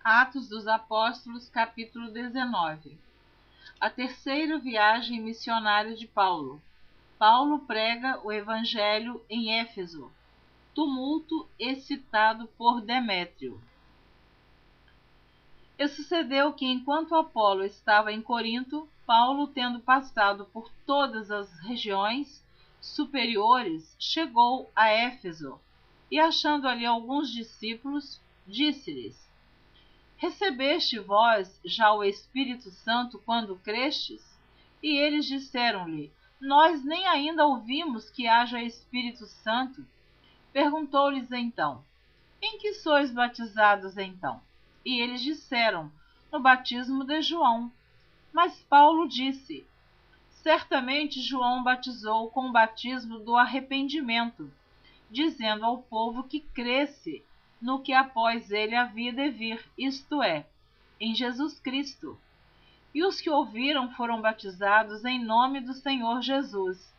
Atos dos Apóstolos, capítulo 19. A terceira viagem missionária de Paulo. Paulo prega o evangelho em Éfeso. Tumulto excitado por Demétrio. E sucedeu que, enquanto Apolo estava em Corinto, Paulo, tendo passado por todas as regiões superiores, chegou a Éfeso, e achando ali alguns discípulos, disse-lhes: Recebeste vós já o Espírito Santo quando crestes? E eles disseram-lhe: Nós nem ainda ouvimos que haja Espírito Santo. Perguntou-lhes então: Em que sois batizados então? E eles disseram: No batismo de João. Mas Paulo disse: Certamente João batizou com o batismo do arrependimento, dizendo ao povo que cresce no que após ele havia de vir, isto é, em Jesus Cristo. E os que ouviram foram batizados em nome do Senhor Jesus.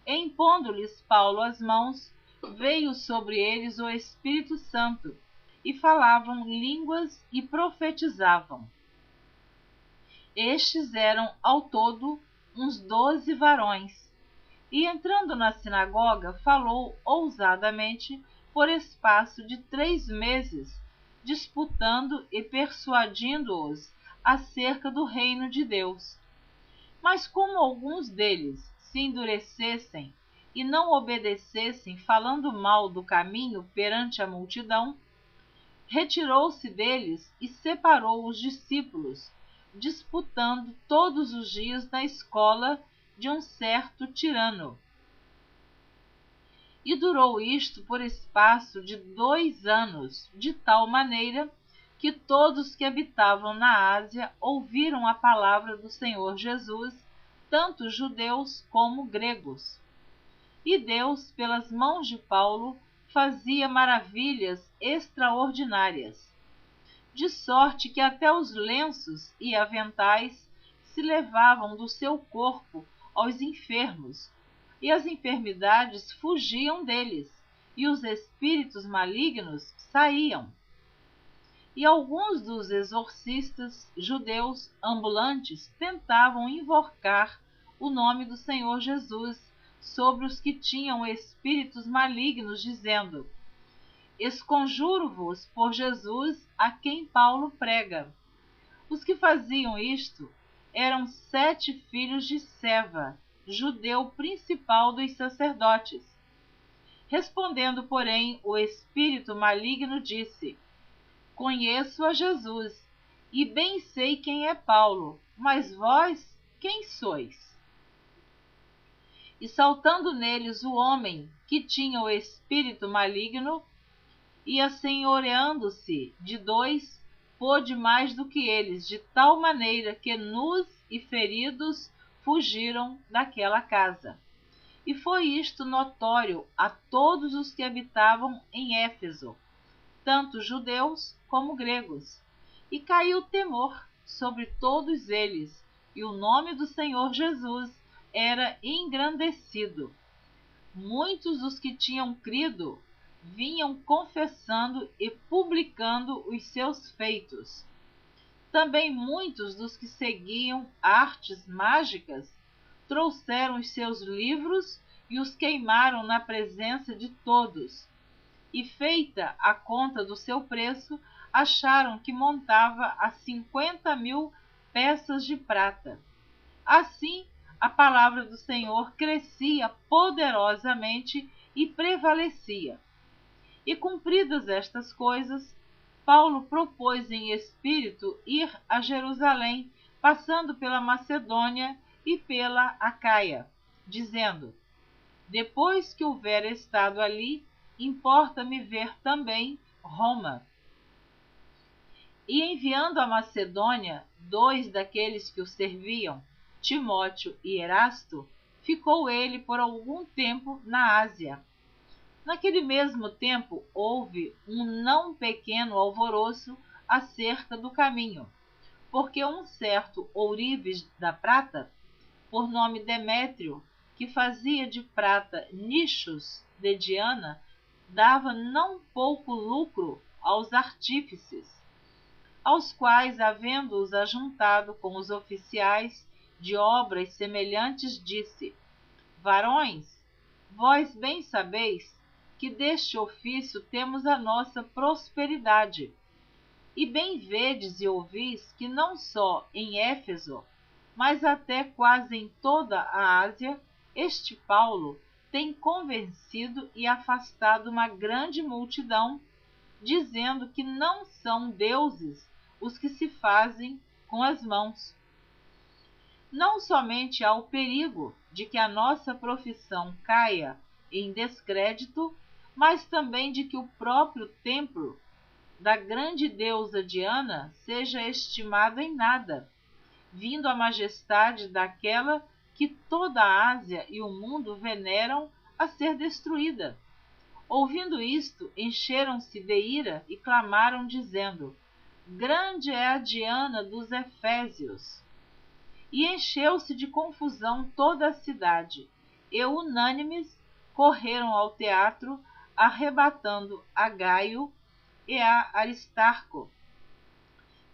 E impondo-lhes Paulo as mãos, veio sobre eles o Espírito Santo, e falavam línguas e profetizavam. Estes eram, ao todo, uns 12 varões. E entrando na sinagoga, falou ousadamente por espaço de 3 meses, disputando e persuadindo-os acerca do reino de Deus. Mas como alguns deles se endurecessem e não obedecessem, falando mal do caminho perante a multidão, retirou-se deles e separou os discípulos, disputando todos os dias na escola de um certo tirano. E durou isto por espaço de 2 anos, de tal maneira que todos que habitavam na Ásia ouviram a palavra do Senhor Jesus, tanto judeus como gregos. E Deus, pelas mãos de Paulo, fazia maravilhas extraordinárias, de sorte que até os lenços e aventais se levavam do seu corpo aos enfermos, e as enfermidades fugiam deles, e os espíritos malignos saíam. E alguns dos exorcistas judeus ambulantes tentavam invocar o nome do Senhor Jesus sobre os que tinham espíritos malignos, dizendo: Esconjuro-vos por Jesus, a quem Paulo prega. Os que faziam isto eram 7 filhos de Seva, judeu principal dos sacerdotes. Respondendo, porém, o espírito maligno disse: Conheço a Jesus, e bem sei quem é Paulo, mas vós, quem sois? E saltando neles o homem que tinha o espírito maligno, e assenhoreando-se de 2, pôde mais do que eles, de tal maneira que nus e feridos fugiram daquela casa. E foi isto notório a todos os que habitavam em Éfeso, tanto judeus como gregos. E caiu temor sobre todos eles, e o nome do Senhor Jesus era engrandecido. Muitos dos que tinham crido vinham confessando e publicando os seus feitos. Também muitos dos que seguiam artes mágicas trouxeram os seus livros e os queimaram na presença de todos. E, feita a conta do seu preço, acharam que montava a 50.000 peças de prata. Assim, a palavra do Senhor crescia poderosamente e prevalecia. E cumpridas estas coisas, Paulo propôs em espírito ir a Jerusalém, passando pela Macedônia e pela Acaia, dizendo: Depois que houver estado ali, importa-me ver também Roma. E enviando à Macedônia 2 daqueles que o serviam, Timóteo e Erasto, ficou ele por algum tempo na Ásia. Naquele mesmo tempo houve um não pequeno alvoroço acerca do caminho, porque um certo ourives da prata, por nome Demétrio, que fazia de prata nichos de Diana, dava não pouco lucro aos artífices. aos quais, havendo-os ajuntado com os oficiais de obras semelhantes, disse: Varões, vós bem sabeis que deste ofício temos a nossa prosperidade. E bem vedes e ouvis que não só em Éfeso, mas até quase em toda a Ásia, este Paulo tem convencido e afastado uma grande multidão, dizendo que não são deuses os que se fazem com as mãos. Não somente há o perigo de que a nossa profissão caia em descrédito, mas também de que o próprio templo da grande deusa Diana seja estimado em nada, vindo a majestade daquela que toda a Ásia e o mundo veneram a ser destruída. Ouvindo isto, encheram-se de ira e clamaram, dizendo: Grande é a Diana dos Efésios! E encheu-se de confusão toda a cidade, e unânimes correram ao teatro, arrebatando a Gaio e a Aristarco,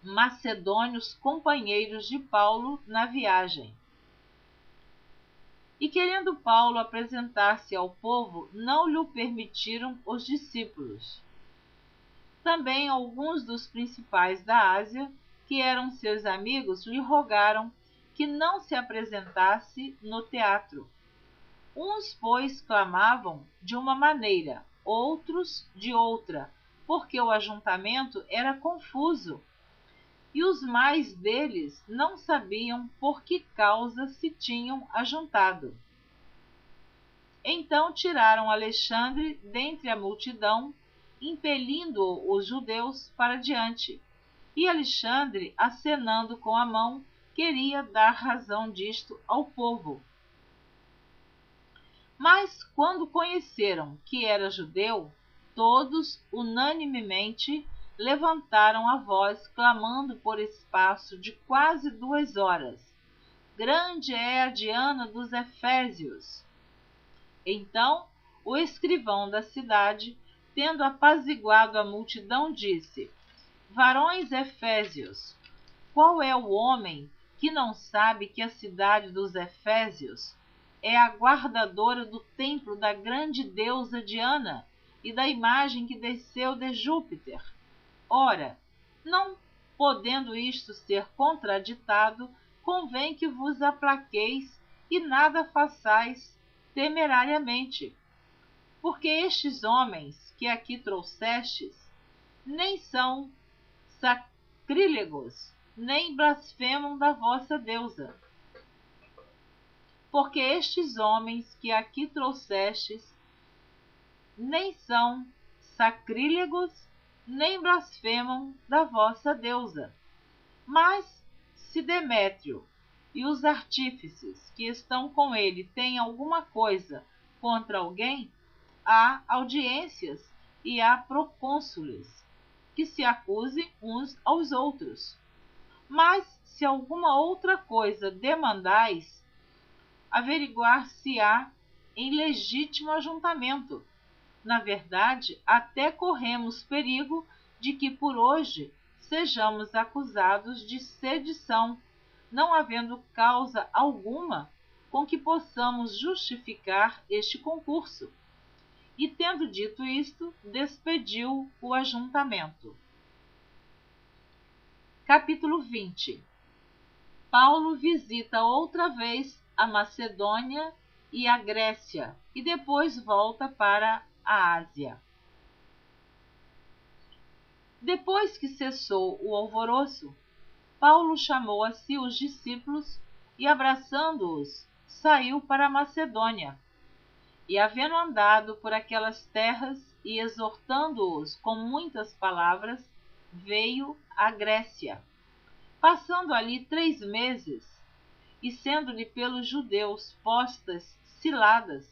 macedônios companheiros de Paulo na viagem. E querendo Paulo apresentar-se ao povo, não lhe permitiram os discípulos. Também alguns dos principais da Ásia, que eram seus amigos, lhe rogaram que não se apresentasse no teatro. Uns, pois, clamavam de uma maneira, outros de outra, porque o ajuntamento era confuso, e os mais deles não sabiam por que causa se tinham ajuntado. Então tiraram Alexandre dentre a multidão, impelindo os judeus para diante, e Alexandre, acenando com a mão, queria dar razão disto ao povo. Mas, quando conheceram que era judeu, todos, unanimemente, levantaram a voz, clamando por espaço de quase 2 horas: Grande é a Diana dos Efésios! Então, o escrivão da cidade, tendo apaziguado a multidão, disse: Varões Efésios, qual é o homem que não sabe que a cidade dos Efésios é a guardadora do templo da grande deusa Diana e da imagem que desceu de Júpiter? Ora, não podendo isto ser contraditado, convém que vos aplaqueis e nada façais temerariamente. Porque estes homens que aqui trouxestes nem são sacrílegos, nem blasfemam da vossa deusa. Porque estes homens que aqui trouxestes nem são sacrílegos, nem blasfemam da vossa deusa. Mas, se Demétrio e os artífices que estão com ele têm alguma coisa contra alguém, há audiências e há procônsules, que se acusem uns aos outros. Mas, se alguma outra coisa demandais, averiguar-se-á em legítimo ajuntamento. Na verdade, até corremos perigo de que por hoje sejamos acusados de sedição, não havendo causa alguma com que possamos justificar este concurso. E, tendo dito isto, despediu o ajuntamento. Capítulo 20. Paulo visita outra vez a Macedônia e a Grécia, e depois volta para a Ásia. Depois que cessou o alvoroço, Paulo chamou a si os discípulos e, abraçando-os, saiu para a Macedônia. E, havendo andado por aquelas terras e exortando-os com muitas palavras, veio à Grécia, passando ali 3 meses, e sendo-lhe pelos judeus postas ciladas,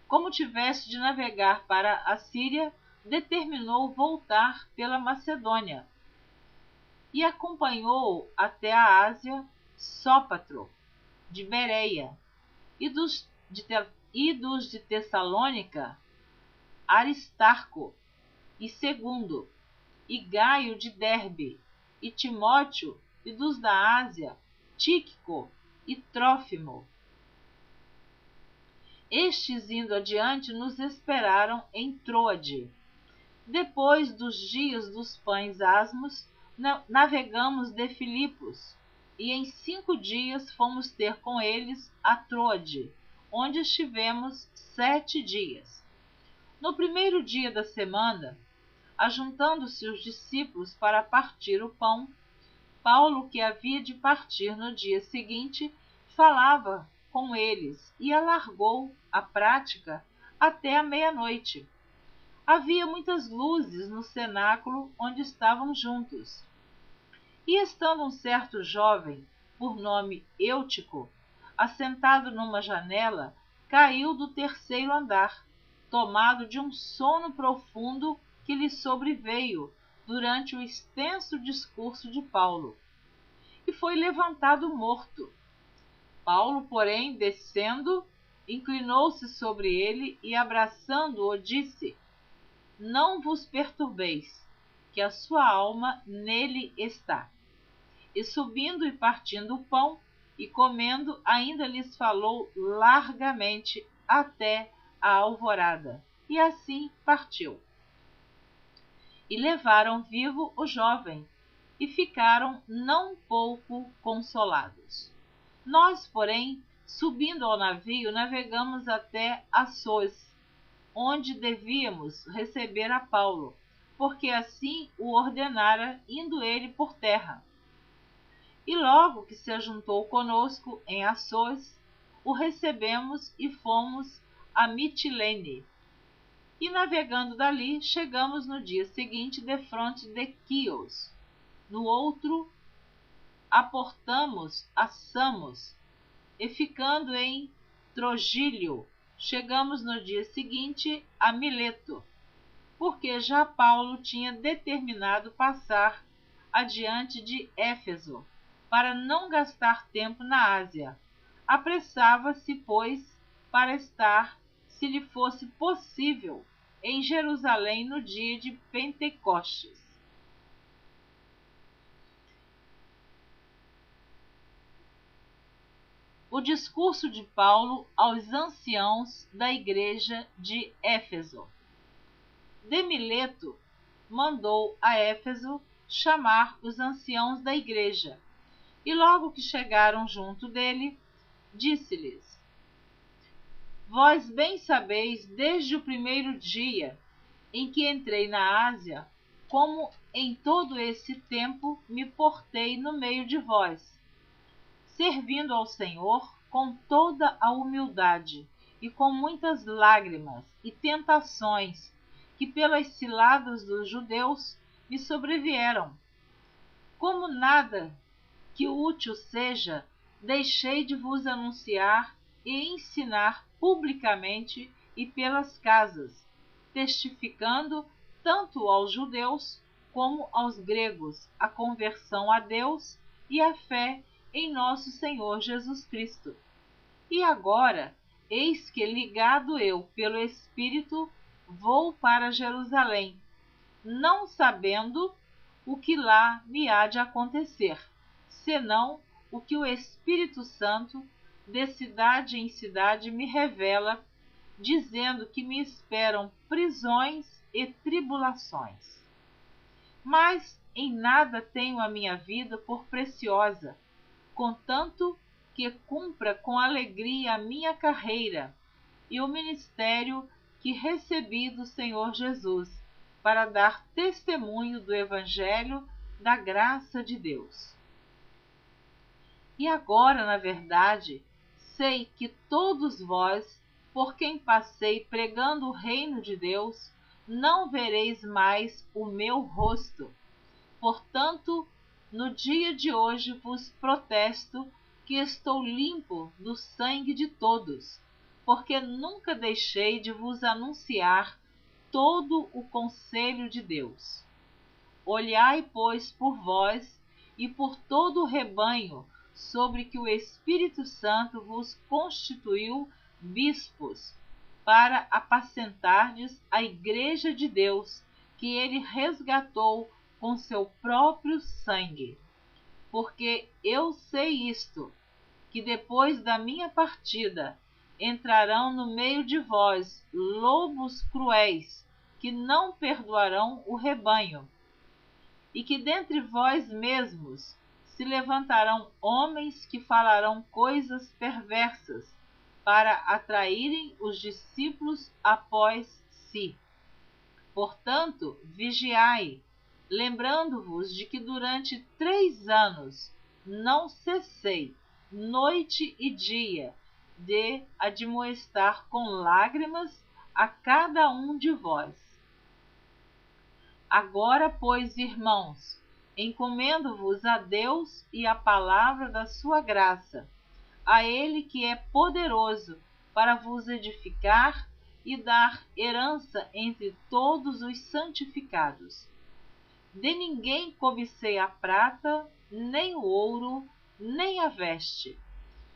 como tivesse de navegar para a Síria, determinou voltar pela Macedônia. E acompanhou até a Ásia Sópatro, de Bereia, e dos de Tessalônica, Aristarco, e Segundo, e Gaio de Derbe, e Timóteo, e dos da Ásia, Tíquico e Trófimo. Estes, indo adiante, nos esperaram em Troade. Depois dos dias dos pães asmos, navegamos de Filipos, e em 5 dias fomos ter com eles a Troade, onde estivemos 7 dias. No primeiro dia da semana, ajuntando-se os discípulos para partir o pão, Paulo, que havia de partir no dia seguinte, falava com eles e alargou a prática até a meia-noite. Havia muitas luzes no cenáculo onde estavam juntos. E estando um certo jovem, por nome Eutico, assentado numa janela, caiu do 3º andar, tomado de um sono profundo que lhe sobreveio durante o extenso discurso de Paulo, e foi levantado morto. Paulo, porém, descendo, inclinou-se sobre ele e, abraçando-o, disse: Não vos perturbeis, que a sua alma nele está. E subindo e partindo o pão, e comendo, ainda lhes falou largamente até a alvorada, e assim partiu. E levaram vivo o jovem, e ficaram não pouco consolados. Nós, porém, subindo ao navio, navegamos até Assôs, onde devíamos receber a Paulo, porque assim o ordenara, indo ele por terra. E logo que se ajuntou conosco em Assôs, o recebemos e fomos a Mitilene. E navegando dali, chegamos no dia seguinte defronte de Quios. No outro, aportamos a Samos, e ficando em Trogílio, chegamos no dia seguinte a Mileto, porque já Paulo tinha determinado passar adiante de Éfeso, para não gastar tempo na Ásia. Apressava-se, pois, para estar, se lhe fosse possível, em Jerusalém no dia de Pentecostes. O discurso de Paulo aos anciãos da igreja de Éfeso. De Mileto mandou a Éfeso chamar os anciãos da igreja, e logo que chegaram junto dele, disse-lhes: Vós bem sabeis, desde o primeiro dia em que entrei na Ásia, como em todo esse tempo me portei no meio de vós, servindo ao Senhor com toda a humildade e com muitas lágrimas e tentações que pelas ciladas dos judeus me sobrevieram. Como nada que útil seja, deixei de vos anunciar e ensinar publicamente e pelas casas, testificando tanto aos judeus como aos gregos a conversão a Deus e a fé em nosso Senhor Jesus Cristo. E agora, eis que, ligado eu pelo Espírito, vou para Jerusalém, não sabendo o que lá me há de acontecer, senão o que o Espírito Santo, de cidade em cidade, me revela, dizendo que me esperam prisões e tribulações. Mas em nada tenho a minha vida por preciosa, contanto que cumpra com alegria a minha carreira e o ministério que recebi do Senhor Jesus, para dar testemunho do Evangelho da graça de Deus. E agora, na verdade, sei que todos vós, por quem passei pregando o reino de Deus, não vereis mais o meu rosto. Portanto, no dia de hoje vos protesto que estou limpo do sangue de todos, porque nunca deixei de vos anunciar todo o conselho de Deus. Olhai, pois, por vós e por todo o rebanho sobre que o Espírito Santo vos constituiu bispos, para apacentardes a igreja de Deus, que ele resgatou com seu próprio sangue. Porque eu sei isto, que depois da minha partida entrarão no meio de vós lobos cruéis, que não perdoarão o rebanho, e que dentre vós mesmos se levantarão homens que falarão coisas perversas, para atraírem os discípulos após si. Portanto, vigiai, lembrando-vos de que durante 3 anos não cessei, noite e dia, de admoestar com lágrimas a cada um de vós. Agora, pois, irmãos, encomendo-vos a Deus e à palavra da sua graça, a Ele que é poderoso para vos edificar e dar herança entre todos os santificados. De ninguém cobicei a prata, nem o ouro, nem a veste.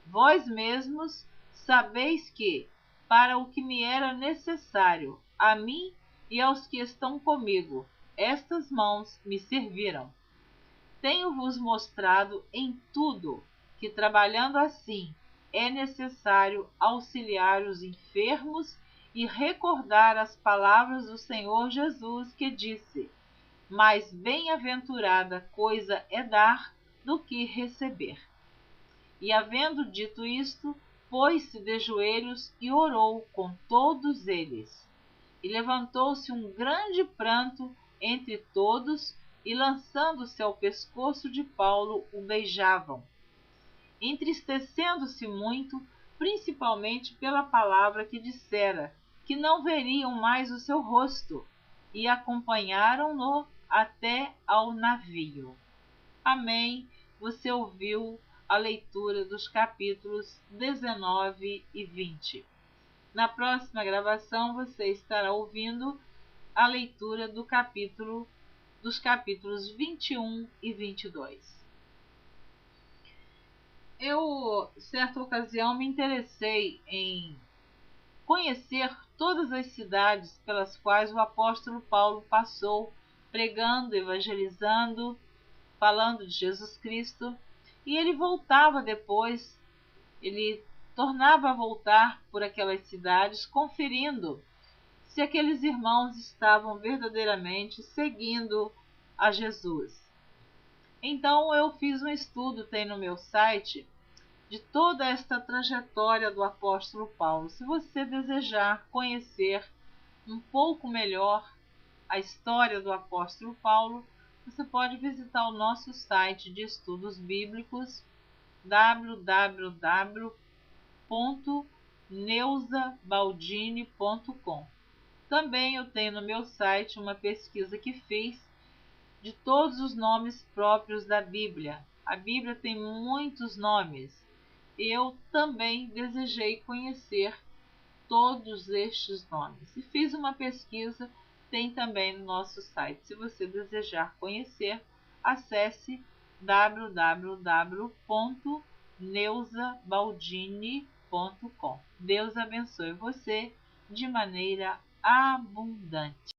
Vós mesmos sabeis que, para o que me era necessário, a mim e aos que estão comigo, estas mãos me serviram. Tenho-vos mostrado em tudo que, trabalhando assim, é necessário auxiliar os enfermos e recordar as palavras do Senhor Jesus, que disse: mais bem-aventurada coisa é dar do que receber. E havendo dito isto, pôs-se de joelhos e orou com todos eles. E levantou-se um grande pranto entre todos, e lançando-se ao pescoço de Paulo, o beijavam, entristecendo-se muito, principalmente pela palavra que dissera, que não veriam mais o seu rosto, e acompanharam-no até ao navio. Amém. Você ouviu a leitura dos capítulos 19 e 20. Na próxima gravação você estará ouvindo a leitura dos capítulos 21 e 22. Eu, certa ocasião, me interessei em conhecer todas as cidades pelas quais o apóstolo Paulo passou, pregando, evangelizando, falando de Jesus Cristo, e ele voltava depois, ele tornava a voltar por aquelas cidades, conferindo se aqueles irmãos estavam verdadeiramente seguindo a Jesus. Então eu fiz um estudo, tem no meu site, de toda esta trajetória do apóstolo Paulo. Se você desejar conhecer um pouco melhor a história do apóstolo Paulo, você pode visitar o nosso site de estudos bíblicos, www.neusabaldini.com. Também eu tenho no meu site uma pesquisa que fiz de todos os nomes próprios da Bíblia. A Bíblia tem muitos nomes. Eu também desejei conhecer todos estes nomes. E fiz uma pesquisa, tem também no nosso site. Se você desejar conhecer, acesse www.neusabaldini.com. Deus abençoe você de maneira abundante.